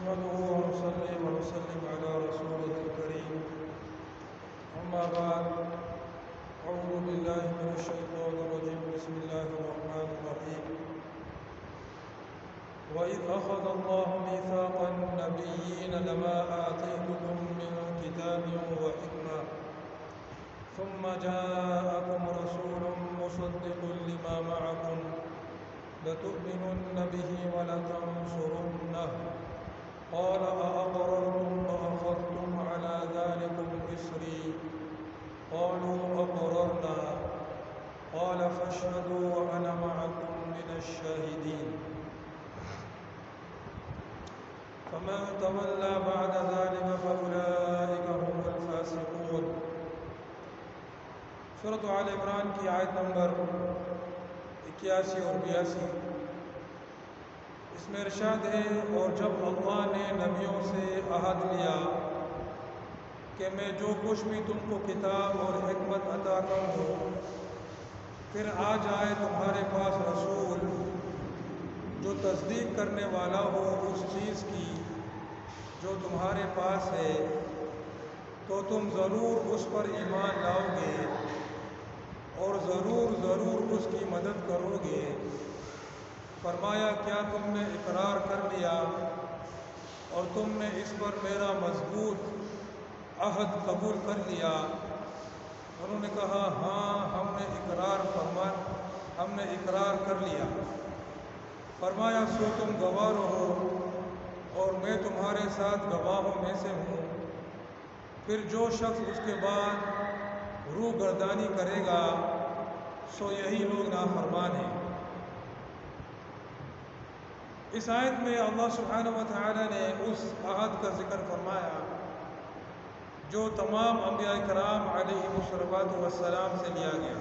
نحمده ونصلي ونسلم على رسوله الكريم أما بعد أعوذ بالله من الشيطان الرجيم بسم الله الرحمن الرحيم وإذ أخذ الله ميثاق النبيين لما آتيتكم من كتاب وحكمة ثم جاءكم رسول مصدق لما معكم لتؤمنن به ولتنصرنه قال أأقررتم وأخذتم على ذلكم إصري قالوا أقررنا قال فاشهدوا وأنا معكم من الشاهدين فمن تولى بعد ذلك فأولئك هم الفاسقون۔ سورۃ آل عمران کی آیت نمبر 81 اور 82 اس میں ارشاد ہے، اور جب اللہ نے نبیوں سے عہد لیا کہ میں جو کچھ بھی تم کو کتاب اور حکمت عطا کروں پھر آ جائے تمہارے پاس رسول جو تصدیق کرنے والا ہو اس چیز کی جو تمہارے پاس ہے تو تم ضرور اس پر ایمان لاؤ گے اور ضرور اس کی مدد کرو گے۔ فرمایا کیا تم نے اقرار کر لیا اور تم نے اس پر میرا مضبوط عہد قبول کر لیا؟ انہوں نے کہا ہاں ہم نے اقرار کر لیا۔ فرمایا سو تم گواہ رہو اور میں تمہارے ساتھ گواہوں میں سے ہوں۔ پھر جو شخص اس کے بعد روح گردانی کرے گا سو یہی لوگ نافرمان ہیں۔ اس آیت میں اللہ سبحانہ و تعالی نے اس عہد کا ذکر فرمایا جو تمام انبیاء کرام علیہم السلام سے لیا گیا۔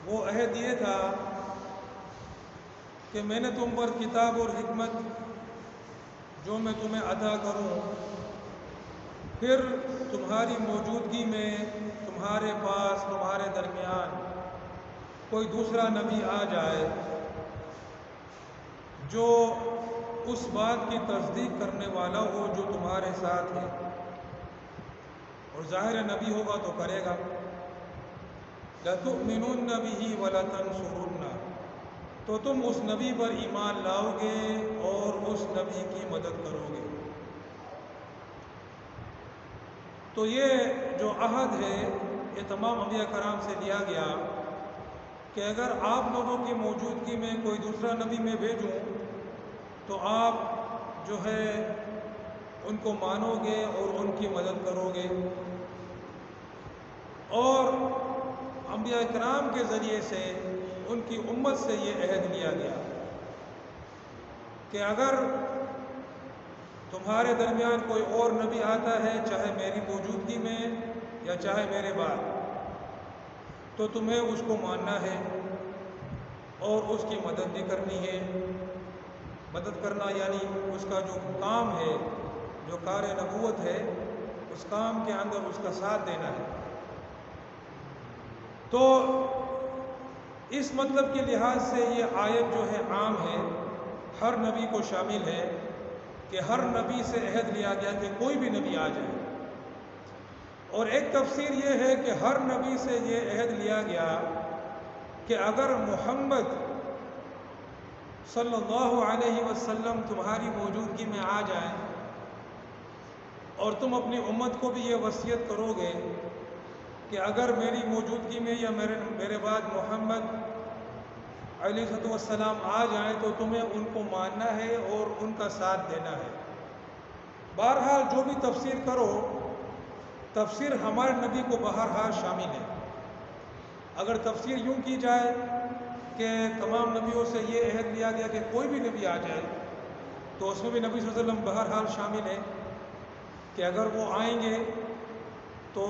وہ عہد یہ تھا کہ میں نے تم پر کتاب اور حکمت جو میں تمہیں عطا کروں، پھر تمہاری موجودگی میں تمہارے پاس تمہارے درمیان کوئی دوسرا نبی آ جائے جو اس بات کی تصدیق کرنے والا ہو جو تمہارے ساتھ ہے، اور ظاہر نبی ہوگا تو کرے گا۔ لَتُؤْمِنُنَّ بِهِ وَلَتَنْصُرُنَّ، تو تم اس نبی پر ایمان لاؤ گے اور اس نبی کی مدد کرو گے۔ تو یہ جو عہد ہے یہ تمام انبیاء کرام سے لیا گیا کہ اگر آپ لوگوں کی موجودگی میں کوئی دوسرا نبی میں بھیجوں تو آپ جو ہے ان کو مانو گے اور ان کی مدد کرو گے۔ اور انبیاء کرام کے ذریعے سے ان کی امت سے یہ عہد لیا گیا کہ اگر تمہارے درمیان کوئی اور نبی آتا ہے چاہے میری موجودگی میں یا چاہے میرے بعد تو تمہیں اس کو ماننا ہے اور اس کی مدد بھی کرنی ہے۔ مدد کرنا یعنی اس کا جو کام ہے، جو کار نبوت ہے، اس کام کے اندر اس کا ساتھ دینا ہے۔ تو اس مطلب کے لحاظ سے یہ آیت جو ہے عام ہے، ہر نبی کو شامل ہے کہ ہر نبی سے عہد لیا گیا کہ کوئی بھی نبی آ جائے۔ اور ایک تفسیر یہ ہے کہ ہر نبی سے یہ عہد لیا گیا کہ اگر محمد صلی اللہ علیہ وسلم تمہاری موجودگی میں آ جائیں اور تم اپنی امت کو بھی یہ وصیت کرو گے کہ اگر میری موجودگی میں یا میرے بعد محمد علیہ السلام آ جائیں تو تمہیں ان کو ماننا ہے اور ان کا ساتھ دینا ہے۔ بہرحال جو بھی تفسیر کرو، تفسیر ہمارے نبی کو بہرحال شامل ہے۔ اگر تفسیر یوں کی جائے کہ تمام نبیوں سے یہ عہد لیا گیا کہ کوئی بھی نبی آ جائے تو اس میں بھی نبی صلی اللہ علیہ وسلم بہرحال شامل ہے کہ اگر وہ آئیں گے تو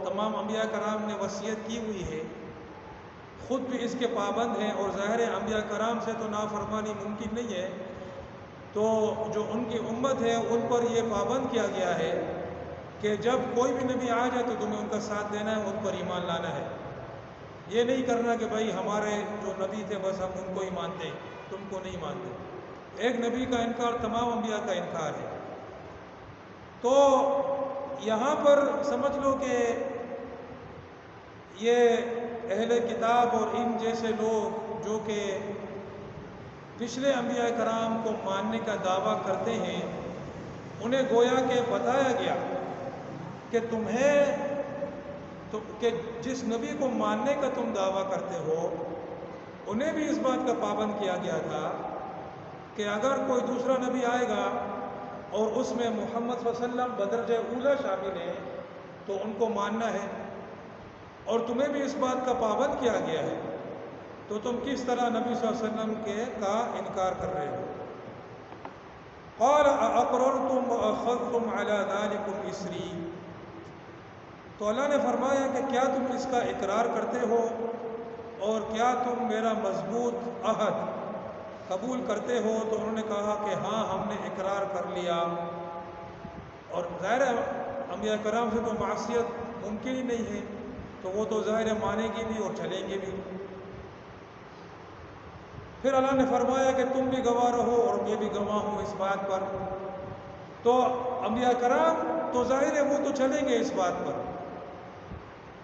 تمام انبیاء کرام نے وصیت کی ہوئی ہے، خود بھی اس کے پابند ہیں، اور ظاہر انبیاء کرام سے تو نافرمانی ممکن نہیں ہے، تو جو ان کی امت ہے ان پر یہ پابند کیا گیا ہے کہ جب کوئی بھی نبی آ جائے تو تمہیں ان کا ساتھ دینا ہے، ان پر ایمان لانا ہے۔ یہ نہیں کرنا کہ بھائی ہمارے جو نبی تھے بس ہم ان کو ہی مانتے تم کو نہیں مانتے۔ ایک نبی کا انکار تمام انبیاء کا انکار ہے۔ تو یہاں پر سمجھ لو کہ یہ اہل کتاب اور ان جیسے لوگ جو کہ پچھلے انبیاء کرام کو ماننے کا دعویٰ کرتے ہیں، انہیں گویا کہ بتایا گیا کہ کہ جس نبی کو ماننے کا تم دعویٰ کرتے ہو، انہیں بھی اس بات کا پابند کیا گیا تھا کہ اگر کوئی دوسرا نبی آئے گا اور اس میں محمد صلی اللہ علیہ وسلم بدرجہ اولیٰ شامل ہے تو ان کو ماننا ہے، اور تمہیں بھی اس بات کا پابند کیا گیا ہے، تو تم کس طرح نبی صلی اللہ علیہ وسلم کا انکار کر رہے ہو؟ قال اقررتم واخذتم على ذلكم اسری، تو اللہ نے فرمایا کہ کیا تم اس کا اقرار کرتے ہو اور کیا تم میرا مضبوط عہد قبول کرتے ہو؟ تو انہوں نے کہا کہ ہاں ہم نے اقرار کر لیا، اور ظاہر انبیاء کرام سے تو معصیت ممکن ہی نہیں ہے، تو وہ تو ظاہر مانیں گی بھی اور چلیں گے بھی۔ پھر اللہ نے فرمایا کہ تم بھی گواہ رہو اور میں بھی گواہ ہوں اس بات پر۔ تو انبیاء کرام تو ظاہر ہے وہ تو چلیں گے اس بات پر،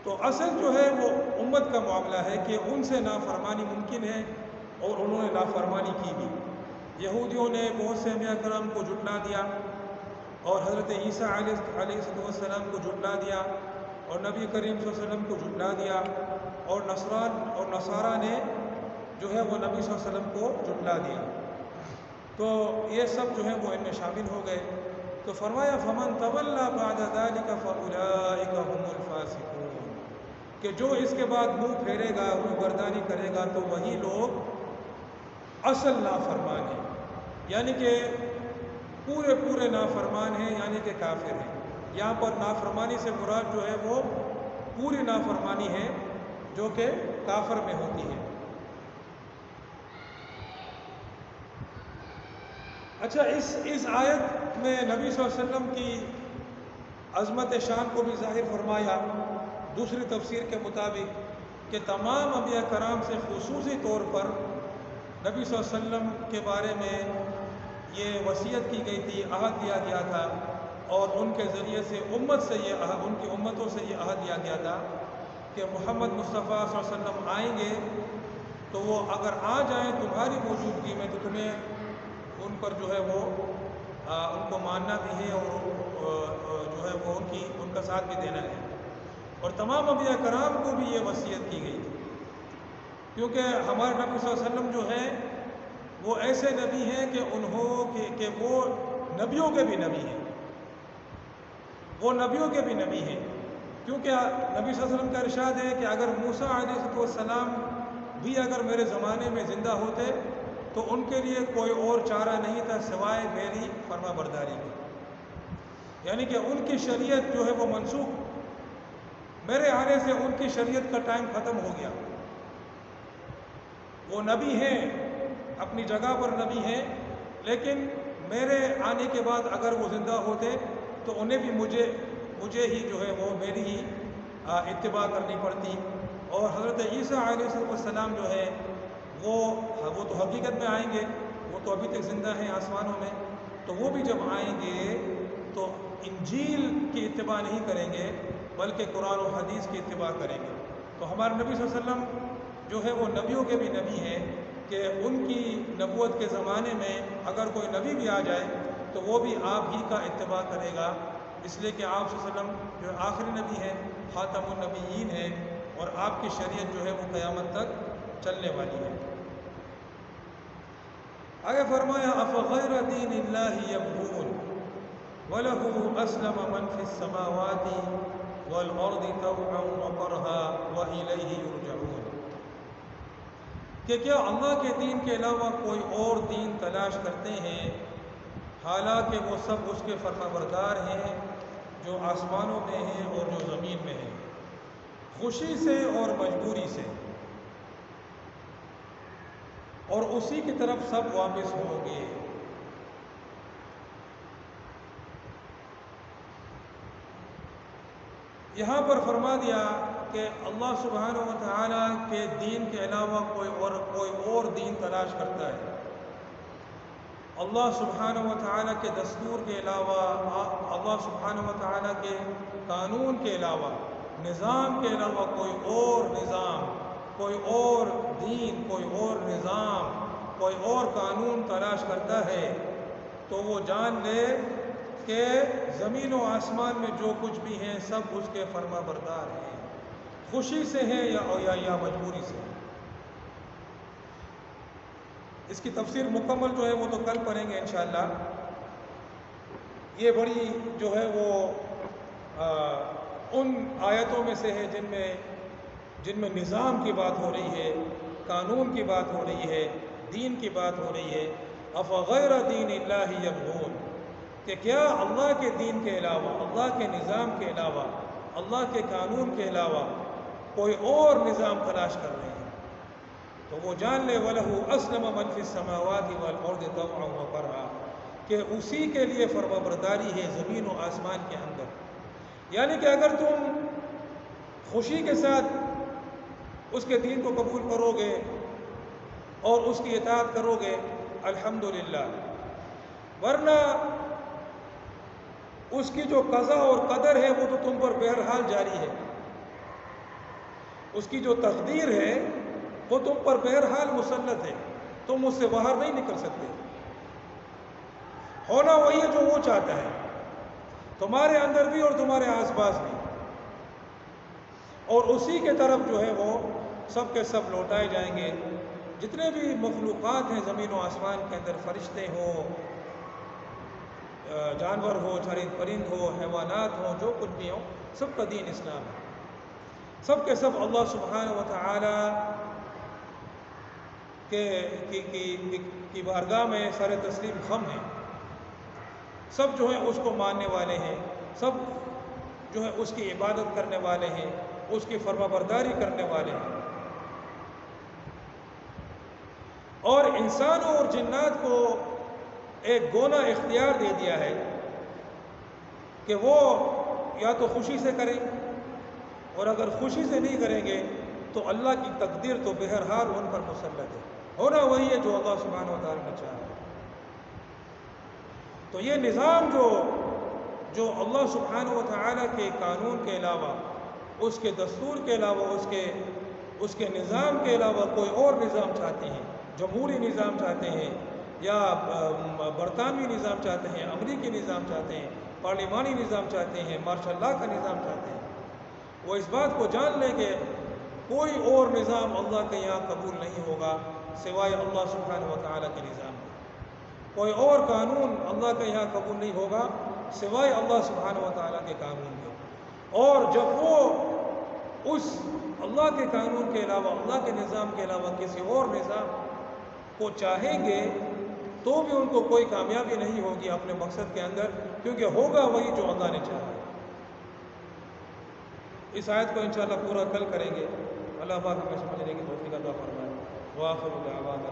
تو اصل جو ہے وہ امت کا معاملہ ہے کہ ان سے نافرمانی ممکن ہے، اور انہوں نے نافرمانی کی بھی۔ یہودیوں نے بہت سے انبیاء کرام کو جھٹلا دیا، اور حضرت عیسیٰ علیہ السلام کو جھٹلا دیا، اور نبی کریم صلی اللہ علیہ وسلم کو جھٹلا دیا، اور نصارہ نے جو ہے وہ نبی صلی اللہ علیہ وسلم کو جھٹلا دیا، تو یہ سب جو ہے وہ ان میں شامل ہو گئے۔ تو فرمایا فمن تولی بعد ذلک فاولئک هم الفاسقون، کہ جو اس کے بعد منہ پھیرے گا، منہ گردانی کرے گا، تو وہی لوگ اصل نافرمان ہیں، یعنی کہ پورے نافرمان ہیں، یعنی کہ کافر ہیں۔ یہاں پر نافرمانی سے مراد جو ہے وہ پوری نافرمانی ہے جو کہ کافر میں ہوتی ہے۔ اچھا، اس آیت میں نبی صلی اللہ علیہ وسلم کی عظمت شان کو بھی ظاہر فرمایا، دوسری تفسیر کے مطابق کہ تمام انبیاء کرام سے خصوصی طور پر نبی صلی اللہ علیہ وسلم کے بارے میں یہ وصیت کی گئی تھی، عہد دیا گیا تھا، اور ان کے ذریعے سے ان کی امتوں سے یہ عہد دیا گیا تھا کہ محمد مصطفیٰ صلی اللہ علیہ وسلم آئیں گے تو وہ اگر آ جائیں تمہاری موجودگی میں، تو تمہیں ان پر جو ہے وہ ان کو ماننا بھی ہے، اور جو ہے وہ ان کا ساتھ بھی دینا ہے۔ اور تمام انبیاء کرام کو بھی یہ وصیت کی گئی تھی، کیونکہ ہمارے نبی صلی اللہ علیہ وسلم جو ہیں وہ ایسے نبی ہیں کہ وہ نبیوں کے بھی نبی ہیں، وہ نبیوں کے بھی نبی ہیں، کیونکہ نبی صلی اللہ علیہ وسلم کا ارشاد ہے کہ اگر موسیٰ علیہ السلام بھی اگر میرے زمانے میں زندہ ہوتے تو ان کے لیے کوئی اور چارہ نہیں تھا سوائے میری فرما برداری کی، یعنی کہ ان کی شریعت جو ہے وہ منسوخ، میرے آنے سے ان کی شریعت کا ٹائم ختم ہو گیا۔ وہ نبی ہیں، اپنی جگہ پر نبی ہیں، لیکن میرے آنے کے بعد اگر وہ زندہ ہوتے تو انہیں بھی مجھے ہی جو ہے وہ میری ہی اتباع کرنی پڑتی۔ اور حضرت عیسیٰ علیہ السلام جو ہے وہ تو حقیقت میں آئیں گے، وہ تو ابھی تک زندہ ہیں آسمانوں میں، تو وہ بھی جب آئیں گے تو انجیل کی اتباع نہیں کریں گے بلکہ قرآن و حدیث کی اتباع کریں گے۔ تو ہمارے نبی صلی اللہ علیہ وسلم جو ہے وہ نبیوں کے بھی نبی ہیں، کہ ان کی نبوت کے زمانے میں اگر کوئی نبی بھی آ جائے تو وہ بھی آپ ہی کا اتباع کرے گا، اس لیے کہ آپ صلی اللہ علیہ وسلم جو آخری نبی ہیں، خاتم النبیین ہیں، اور آپ کی شریعت جو ہے وہ قیامت تک چلنے والی ہے۔ آگے فرمایا افغیر دین اللہ یبغون وَلَهُ أَسْلَمَ مَنْ فِي السَّمَاوَاتِ وَالْأَرْضِ طَوْعًا وَكَرْهًا وَإِلَيْهِ يُرْجَعُونَ، کہ کیا اللہ کے دین کے علاوہ کوئی اور دین تلاش کرتے ہیں، حالانکہ وہ سب اس کے فرمانبردار ہیں جو آسمانوں میں ہیں اور جو زمین میں ہیں، خوشی سے اور مجبوری سے، اور اسی کی طرف سب واپس ہوں گے۔ یہاں پر فرما دیا کہ اللہ سبحانہ و تعالیٰ کے دین کے علاوہ کوئی اور دین تلاش کرتا ہے، اللہ سبحانہ و تعالیٰ کے دستور کے علاوہ، اللہ سبحانہ و تعالیٰ کے قانون کے علاوہ، نظام کے علاوہ کوئی اور نظام، کوئی اور دین، کوئی اور نظام، کوئی اور قانون تلاش کرتا ہے تو وہ جان لے کہ زمین و آسمان میں جو کچھ بھی ہیں سب اس کے فرما بردار ہیں، خوشی سے ہیں یا مجبوری سے۔ اس کی تفسیر مکمل جو ہے وہ تو کل پڑھیں گے انشاءاللہ۔ یہ بڑی جو ہے وہ ان آیتوں میں سے ہے جن میں نظام کی بات ہو رہی ہے، قانون کی بات ہو رہی ہے، دین کی بات ہو رہی ہے۔ افغیر دین اللہ یبغون، کہ کیا اللہ کے دین کے علاوہ، اللہ کے نظام کے علاوہ، اللہ کے قانون کے علاوہ کوئی اور نظام تلاش کر رہے ہیں، تو وہ جان لے وَلَهُ أَسْلَمَ مَنْ فِي السَّمَاوَاتِ وَالْأَرْضِ طَوْعًا وَكَرْهًا، کہ اسی کے لیے فرما برداری ہے زمین و آسمان کے اندر۔ یعنی کہ اگر تم خوشی کے ساتھ اس کے دین کو قبول کرو گے اور اس کی اطاعت کرو گے الحمدللہ، ورنہ اس کی جو قضا اور قدر ہے وہ تو تم پر بہرحال جاری ہے، اس کی جو تقدیر ہے وہ تم پر بہرحال مسلط ہے، تم اس سے باہر نہیں نکل سکتے۔ ہونا وہی ہے جو وہ چاہتا ہے، تمہارے اندر بھی اور تمہارے آس پاس بھی، اور اسی کے طرف جو ہے وہ سب کے سب لوٹائے جائیں گے۔ جتنے بھی مخلوقات ہیں زمین و آسمان کے اندر، فرشتے ہوں، جانور ہو، چرند پرند ہو، حیوانات ہوں، جو کچھ بھی ہوں، سب کا دین اسلام ہے، سب کے سب اللہ سبحانہ و تعالی کی بارگاہ میں سر تسلیم خم ہیں، سب جو ہیں اس کو ماننے والے ہیں، سب جو ہے اس کی عبادت کرنے والے ہیں، اس کی فرما برداری کرنے والے ہیں۔ اور انسانوں اور جنات کو ایک گونا اختیار دے دیا ہے کہ وہ یا تو خوشی سے کریں، اور اگر خوشی سے نہیں کریں گے تو اللہ کی تقدیر تو بہرحال ان پر مسلط ہے، ہونا وہی ہے جو اللہ سبحانہ و تعالیٰ نے چاہا ہے۔ تو یہ نظام جو اللہ سبحانہ و تعالیٰ کے قانون کے علاوہ، اس کے دستور کے علاوہ، اس کے نظام کے علاوہ کوئی اور نظام چاہتے ہیں، جمہوری نظام چاہتے ہیں یا برطانوی نظام چاہتے ہیں، امریکی نظام چاہتے ہیں، پارلیمانی نظام چاہتے ہیں، مارشل لا کا نظام چاہتے ہیں، وہ اس بات کو جان لیں کہ کوئی اور نظام اللہ کے یہاں قبول نہیں ہوگا سوائے اللہ سبحانہ و تعالیٰ کے نظام کے، کوئی اور قانون اللہ کے یہاں قبول نہیں ہوگا سوائے اللہ سبحانہ و تعالیٰ کے قانون کے۔ اور جب وہ اس اللہ کے قانون کے علاوہ، اللہ کے نظام کے علاوہ کسی اور نظام کو چاہیں گے تو بھی ان کو کوئی کامیابی نہیں ہوگی اپنے مقصد کے اندر، کیونکہ ہوگا وہی جو اللہ نے چاہا۔ اس آیت کو انشاءاللہ پورا کل کریں گے، اللہ پاک ہمیں سمجھنے کی توفیق عطا فرمائے۔ وآخر دعوانا